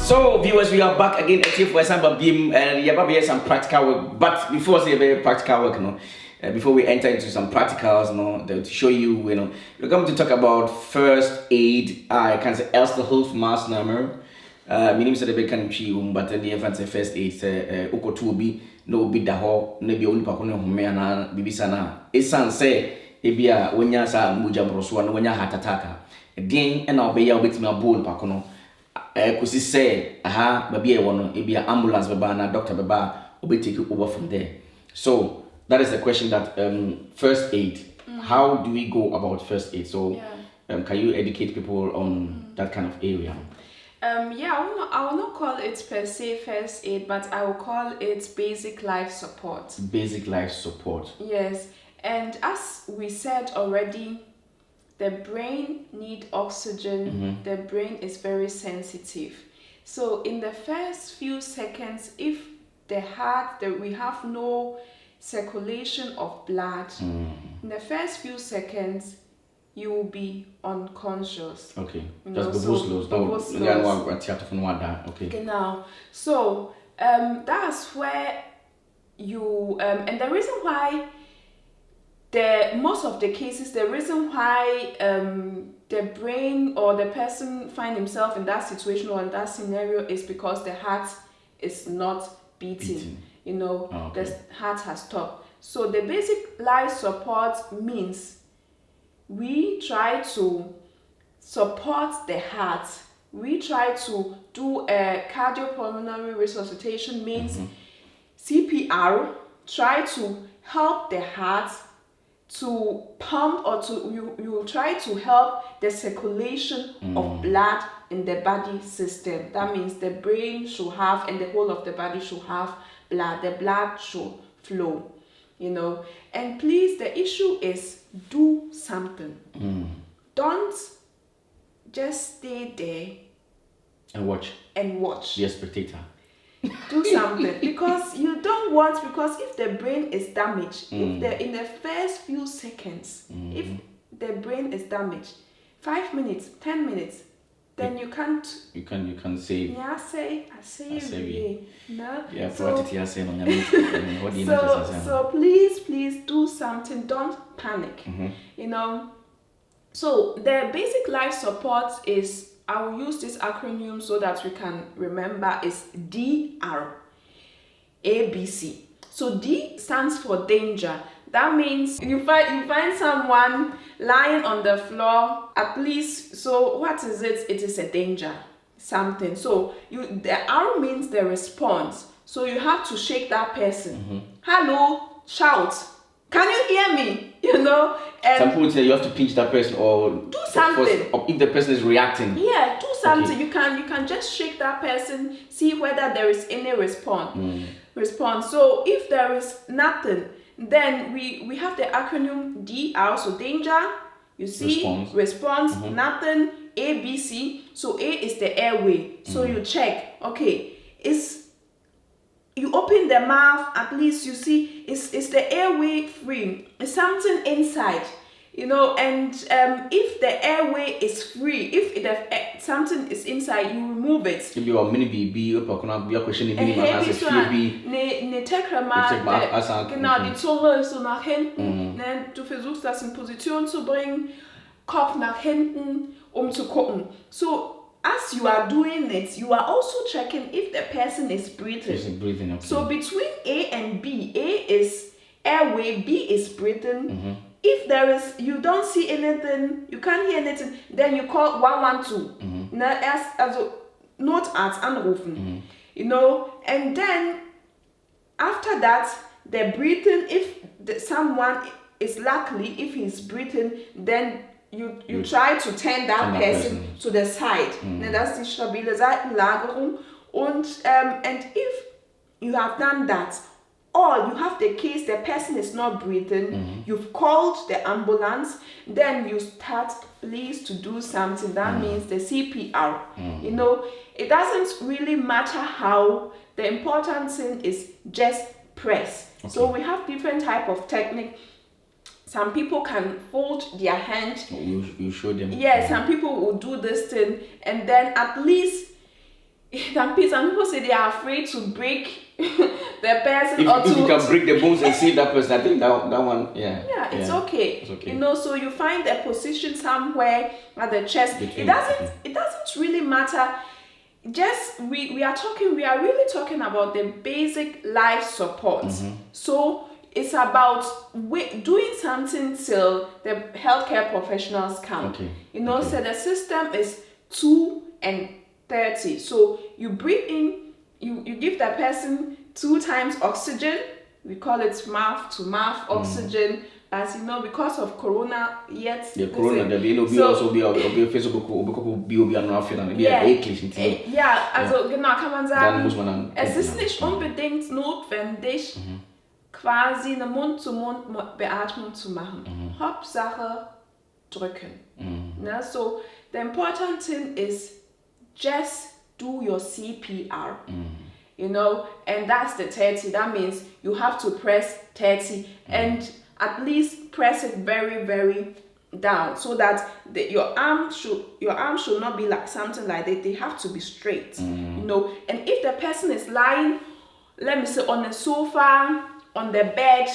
So, viewers, we are back again at you for some beam and you have some practical work. But before say very practical work, before we enter into some practicals, to show you, we're going to talk about first aid. I can say Elster Health Mass number. My name is the country, but then the fancy first aid say Ukotubi, no be the ho, maybe only Pacono Humana, Bibisana. It's say, Ebia, when you sa Mujambroswan, when you heart attack. Then and I'll be able to my bull Pacono. Kusi say, maybe a ambulance baba na doctor baba will take you over from there. So that is the question that first aid. How do we go about first aid? So can you educate people on that kind of area? I will not call it per se first aid, but I will call it basic life support. Basic life support. Yes, and as we said already, the brain needs oxygen. The brain is very sensitive. So in the first few seconds, if the heart, we have no circulation of blood, in the first few seconds, you will be unconscious. Okay. Just bewusstlos. Okay. Genau. So that's where you and the reason why most of the cases, the reason why the brain or the person find himself in that situation or in that scenario is because the heart is not beating. The heart has stopped. So the basic life support means we try to support the heart. We try to do a cardiopulmonary resuscitation, means CPR, try to help the heart to pump, or you will try to help the circulation of blood in the body system. That means the brain should have, and the whole of the body should have blood. The blood should flow, And please, the issue is do something. Don't just stay there and watch. Be a spectator. Do something, because you don't want, because if the brain is damaged, if in the first few seconds, if the brain is damaged, 5 minutes, 10 minutes, then you can't. You can save. Yeah, I say. No. Yeah, so please do something. Don't panic. So the basic life support is, I will use this acronym so that we can remember, is DR, ABC. So D stands for danger. That means you find someone lying on the floor, at least. So what is it? It is a danger, something. So the R means the response. So you have to shake that person. Hello, shout. Can you hear me? And some people say you have to pinch that person or do something. Or if the person is reacting. Yeah, do something. Okay. You can just shake that person, see whether there is any response. So if there is nothing, then we have the acronym DR, so danger, you see, response, nothing, ABC. So A is the airway. So you check, okay, you open the mouth, at least you see, is the airway free? Is something inside? And if the airway is free, if something is inside, you remove it. If you are mini BB, you are questioning mini as a FB. Ne genau, die Zunge ist so nach hinten. Du versuchst das in Position zu bringen, Kopf nach hinten, zu gucken. So as you are doing it, you are also checking if the person is breathing. Okay. So between A and B, A is airway, B is breathing. If you don't see anything, you can't hear anything, then you call 112. Also Notarzt anrufen. And then after that, the breathing, if someone is luckily, if he's breathing, then you try to turn that person to the side. Das ist die stabile Seitenlagerung. And if you have done that, or you have the case the person is not breathing, you've called the ambulance, then you start please to do something. That means the CPR. It doesn't really matter how. The important thing is just press. So we have different type of technique. Some people can fold their hand. You show them. Yeah, some people will do this thing, and then at least some people say they are afraid to break the person if you can break the bones and see that person, I think that one, it's okay. It's okay. You know, so you find a position somewhere at the chest. It doesn't really matter. Just we are really talking about the basic life support. So it's about doing something till the healthcare professionals come. Okay. You know, so the system is 2 and 30. So you breathe in, you give that person 2 times oxygen. We call it mouth to mouth oxygen. As you know, because of corona, yet the corona, there will also be Facebook, also genau kann man sagen, es ist nicht unbedingt notwendig, quasi eine Mund-zu-Mund-Beatmung zu machen. Hauptsache drücken. So the important thing is just do your CPR. You know, and that's the 30. That means you have to press 30 and at least press it very, very down so that your arm should not be like something like that. They have to be straight. You know, and if the person is lying, let me say, on the sofa, on the bed,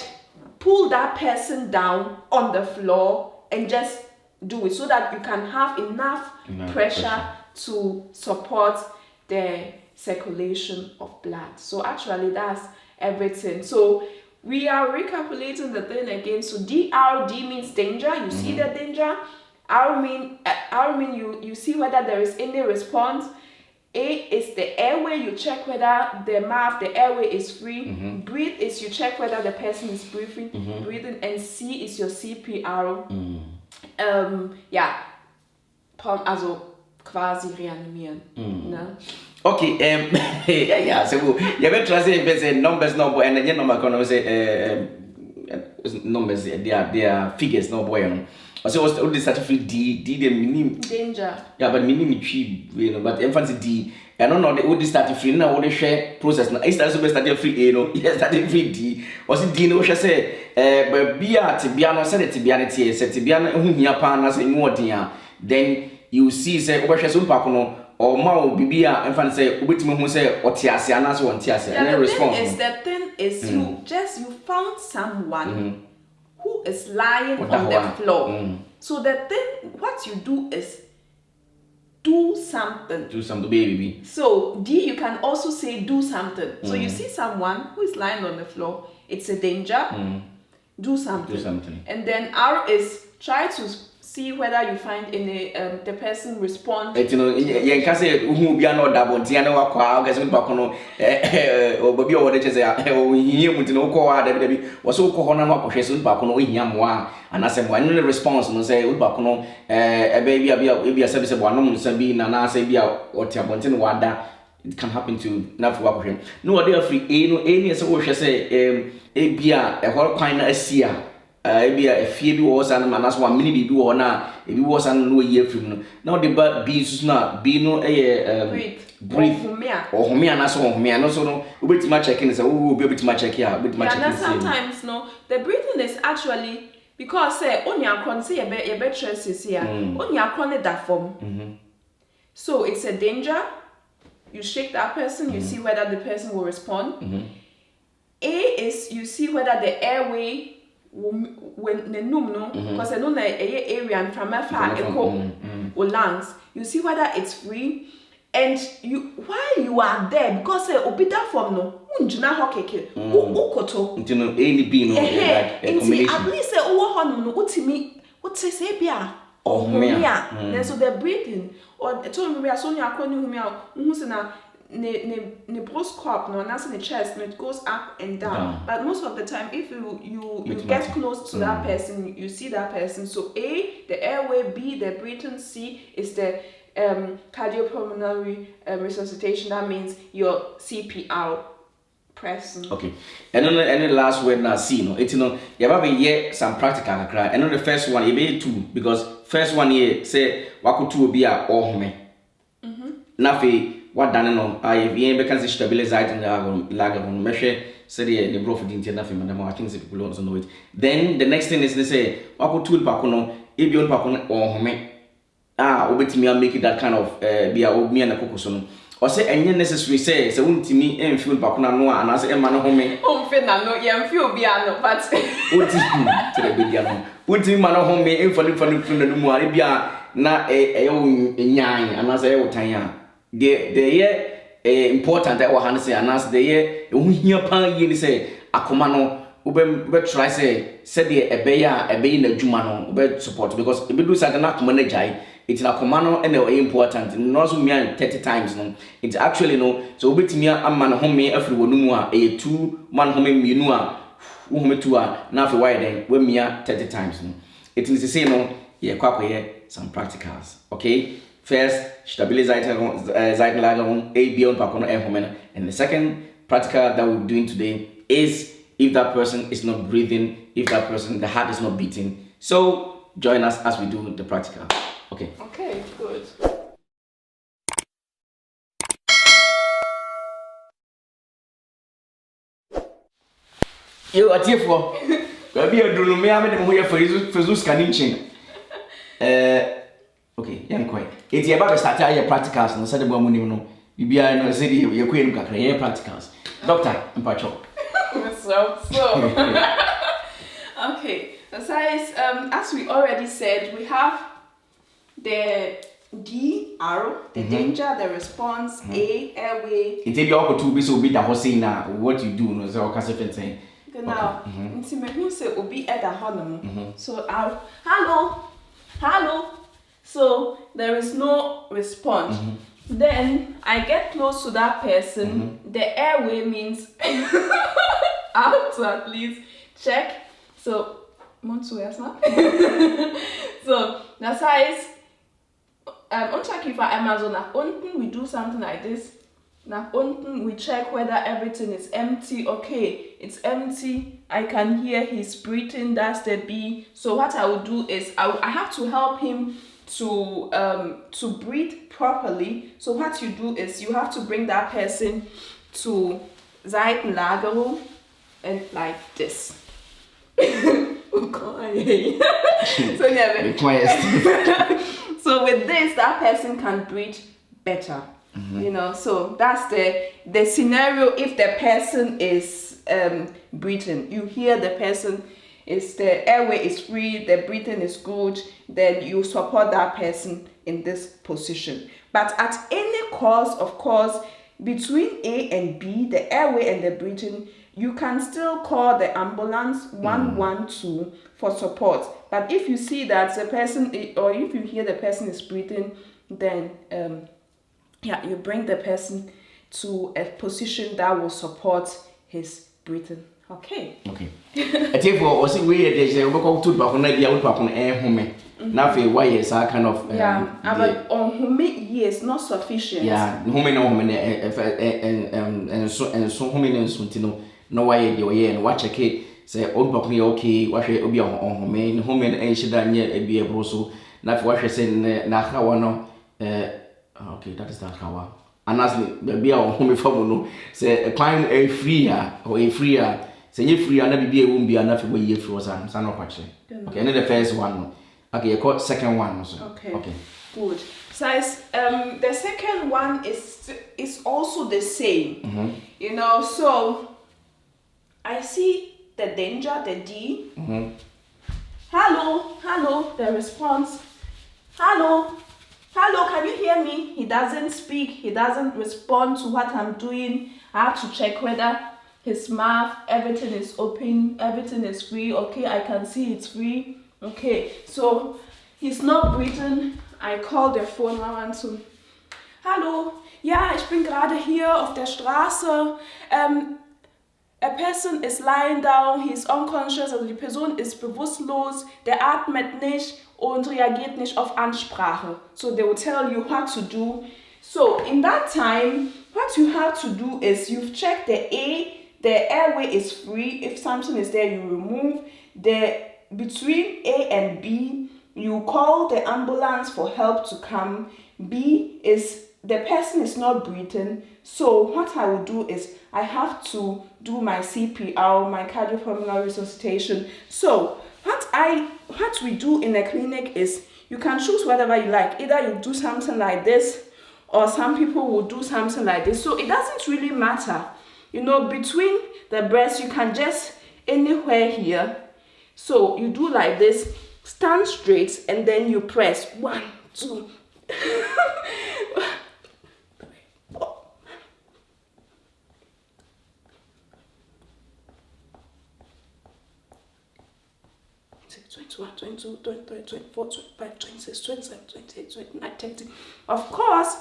pull that person down on the floor and just do it so that you can have enough pressure to support the circulation of blood. So actually that's everything. So we are recapitulating the thing again. So DRD means danger. You see the danger. R mean you see whether there is any response. A is the airway. You check whether the mouth, the airway is free. Breathe is you check whether the person is breathing. And C is your CPR. Also quasi reanimieren. Ne? Okay, so you better translate numbers no boy and number can say numbers they are figures no boy. Also was the certificate D the minimum danger. Yeah, but minimum tree, you know, but emphasis D. I don't know the old started now the share process now. It's started free, you know. Yes, started free D. Was it D no she say but bia tibiano said tibiano tie said tibiano hu hia pa na say mu odin then you see say obehwe so mpa kono or ma bibia emfa say obetimi hu say otiase anaso wontiase and response. The thing is you found someone who is lying on the floor. So the thing what you do is do something. Do something, baby. So D you can also say do something. So you see someone who is lying on the floor, it's a danger. Do something. Do something. And then R is try to see whether you find any the person respond. You know, you can say who be no double Diana wa kwa guys we back no o baby o de chese o hia mutino ko wa da was so ko na no kwhwe so back no hia moa anase mo any response no say we back no baby bia say bo anom no say bi na say bia o ti abontin wada. It can happen to nafu wa kwhwe no dey free no any say wo hwe say bia e hol kwan na asia Efia bi was and manas one mini bi wo na e bi was and no ye film no now the B na B no breathe or homia na so homia no so no obetima checking say we be obetima check here obetima check. Sometimes no the breathing is actually because say only akron say ye be stress here only akron that form. So it's a danger. You shake that person, you see whether the person will respond. A is you see whether the airway when the no because I know the area and from afar or lungs, you see whether it's free and you while you are there because obita form no unjina hokeke ukoto ntino A ni B no like a combination at least owo hono no utimi say bia ohumia then so the breathing or told me so nya akoni humia hu se na ne brustkorb no and in the chest and it goes up and down. But most of the time if you get close to that person you see that person. So A the airway, B the breathing, C is the cardiopulmonary resuscitation. That means your CPR pressing. Okay. And then the last word now C no it's no you have a some practical kakra and the first one you be 2 because first one here say wakutu obi a ohome nafi what done no I be can stabilize in the lager on measure say the bro for the internal film I think people also know it. Then the next thing is they say wakutu pakono e bi on pakono ohome obetimi make it that kind of be a me and kokoso no or say any necessary say won't me and feel back no and as a man home. Oh, Finna, no, you feel piano, but What is to the big Won't man home and for the Muaribia na a nyan and as a tanya. The year important that was say and as the year here pan ye say a commano. Ube try say said the a bay in the Jumano ube support because if you do something like manage it's a command and important not so me 30 times no it's actually no so ube me a man home every one a 2 man home me no home 2 na for why then we me 30 times no it is the same no yeah some practicals okay first stabilize Seitenlage a beyond back on and the second practical that we're doing today is if that person is not breathing, if that person, the heart is not beating. So join us as we do the practical. Okay. Okay, good. You are here for. Maybe you don't know me. I'm going to for scanning chain. Okay, young quiet. It's about to start your practicals. No, said the woman, you know. You be a city, you're queen, your practicals. Doctor, I'm patcho. So okay, as we already said, we have the D arrow, the danger, the response, A airway. It take you all to be so big that was saying now what you do no so can say now nti me hu say obi eda honom so hello so there is no response. Then I get close to that person. The airway means I have to at least check. So, so that's how I'm checking for Amazon. Now, unten we do something like this. Now, unten we check whether everything is empty. Okay, it's empty. I can hear his breathing. That's the B. So what I will do is I have to help him to breathe properly. So what you do is you have to bring that person to Seitenlage and like this. So yeah, so with this that person can breathe better. You know, so that's the scenario. If the person is breathing, you hear the person is the airway is free, the breathing is good, then you support that person in this position. But at any cost, of course, between A and B, the airway and the breathing, you can still call the ambulance 112 for support. But if you see that the person, or if you hear the person is breathing, then you bring the person to a position that will support his breathing. Okay. I think for us we there's a local to back on idea we back on home. Now for why is that kind of but on home yes not sufficient. Yeah, home and so home and so no why you and watch a kid say old back me okay what will be on home and she done yet be able so now for what she said na how no okay that is that how and as be on home from no say a climb a free or a free say you free and be won't be enough way you frozen so no patch. Okay, and the first one. Okay, you call second one also. Okay. Good. So the second one is also the same. You know, so I see the danger, the D. Hello, the response. Hello, can you hear me? He doesn't speak, he doesn't respond to what I'm doing. I have to check whether his mouth, everything is open, everything is free. Okay, I can see it's free. Okay, so he's not breathing. I call the phone 112. Hallo, ja, ich bin gerade hier auf der Straße. A person is lying down, he's unconscious, also die Person ist bewusstlos, der atmet nicht und reagiert nicht auf Ansprache. So they will tell you what to do. So in that time, what you have to do is you've checked the A, the airway is free. If something is there, you remove. Between A and B, you call the ambulance for help to come. B is the person is not breathing. So what I will do is I have to do my CPR, my cardiopulmonary resuscitation. So what we do in a clinic is you can choose whatever you like. Either you do something like this, or some people will do something like this. So it doesn't really matter. You know, between the breasts, you can just anywhere here. So you do like this, stand straight, and then you press 1, 2. 21, 22, 23, 24, 25, 26, 27, 28, 29, 30. Of course,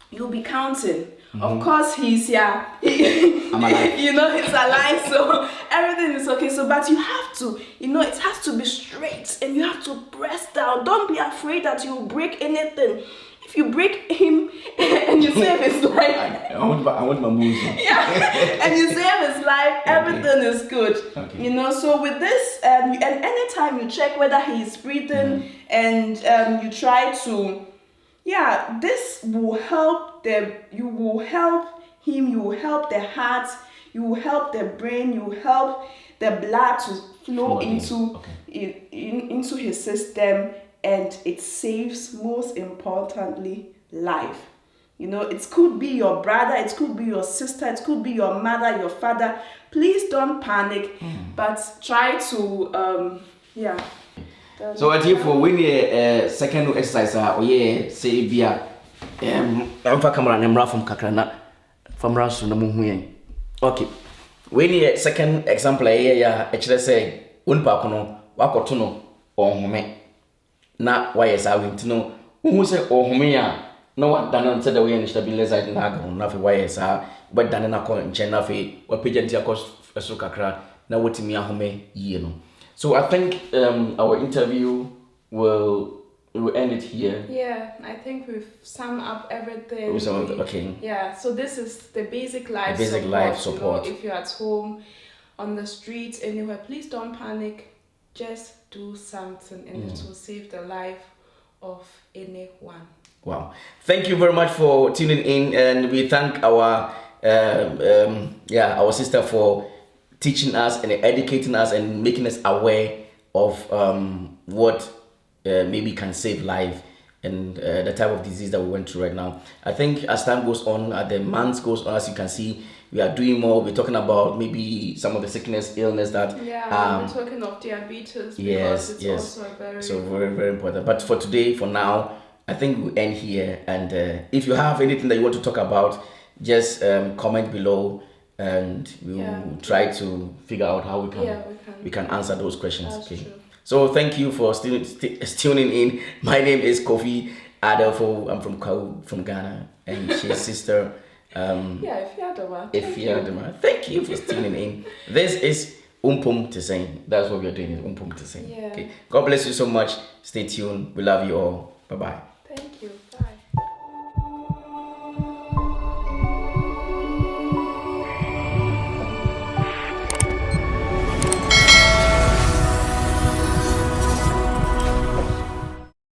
you'll be counting. Of course, he's here. I'm alive. You know, he's alive, so everything is okay. So, but you have to, you know, it has to be straight, and you have to press down. Don't be afraid that you'll break anything. If you break him and you save his life, I want my moves. yeah, and you save his life, everything is good. Okay. You know, so with this, and anytime you check whether he's breathing, and you try to, yeah, this will help you will help him, you will help the heart, you will help the brain, you will help the blood to flow into into his system, and it saves, most importantly, life. You know, it could be your brother, it could be your sister, it could be your mother, your father. Please don't panic, but try to, yeah. So at here for when you second exercise, say via Alpha camera and from Kakrana from Rasu Namu. Okay. When you second example, actually say, Unpacono, Wakotuno, or Home. Na why is I want to know who say oh homia no one done said the way and stabilize na go na fe why is but done na ko nche na fe wa pageant akos so kakra na wotimi ahome yie no. So I think our interview will end it here. Yeah, I think we've summed up everything. Okay. Yeah, so this is the basic life support. You know, if you're at home, on the streets, anywhere, please don't panic. Just do something, and it will save the life of anyone. Wow. Thank you very much for tuning in, and we thank our our sister for teaching us and educating us and making us aware of what maybe can save life and the type of disease that we went through right now. I think as time goes on, the months goes on, as you can see, we are doing more. We're talking about maybe some of the sickness, illness that. Yeah, we're talking of diabetes because it's also very, very important. But for today, for now, I think we'll end here. And if you have anything that you want to talk about, just comment below, and we'll try to figure out how we can answer those questions. That's true. So thank you for still tuning in. My name is Kofi Adofo. I'm from Ghana, and she's sister. Efia Adoma. Adoma. Thank you for tuning in. This is to Sing. That's what we are doing, is to Sing. Yeah. Okay. God bless you so much. Stay tuned. We love you all. Bye-bye. Thank you. Bye.